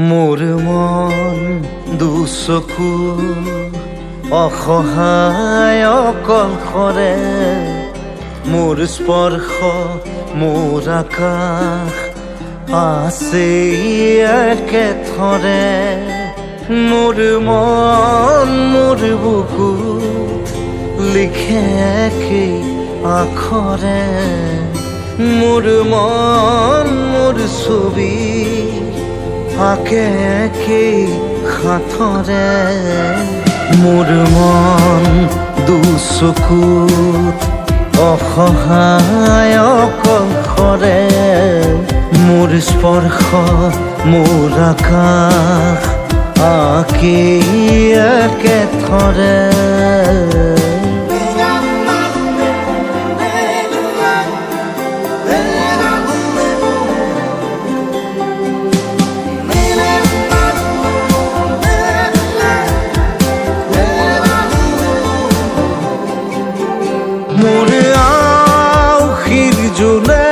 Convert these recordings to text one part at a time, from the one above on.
মোৰ মন দুচকু অসহায় অকলশৰে, মোৰ স্পৰ্শ মোৰ আকাশ আছে একেথৰে। মোৰ মন মোৰ বুকুত লিখে একেই আখৰে, মোৰ মন মোৰ ছবি আঁকে একেই সাঁথৰে। মোৰ মন দুচকুত অসহায় অকলশৰে, মোৰ স্পৰ্শ মোৰ আকাশ আঁকেই একেথৰে। মোৰ আউসীৰ জোলে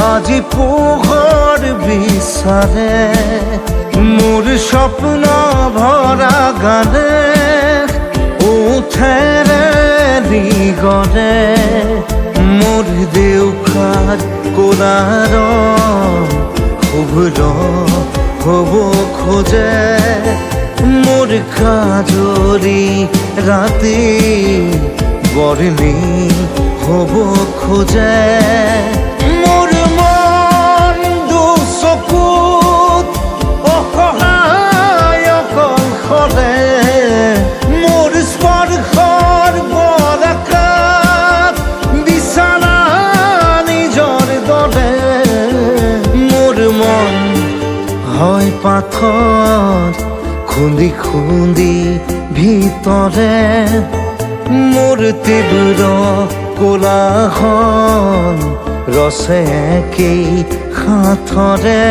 আজি পোহৰ বিচাৰে, মোৰ স্বপ্ন ভৰা গানে উঠেৰে নিগৰে। মোৰ দেউখাৰ কোলাৰ শুভ্ৰ হ'ব খোজে, মোৰ কাজৰি ৰাতি বৰ্ণি হ'ব খোজে। মোৰ মন দুচকুত অসহায় অকলশৰে, মোৰ স্পৰ্শৰ বৰকাত বিছানা নিজৰ দৰে। মোৰ মন হয় পাথৰ খুন্দি খুন্দি ভিতৰে, মোৰ তীব্ৰ কোলাহল ৰচে একেই সাঁথৰে।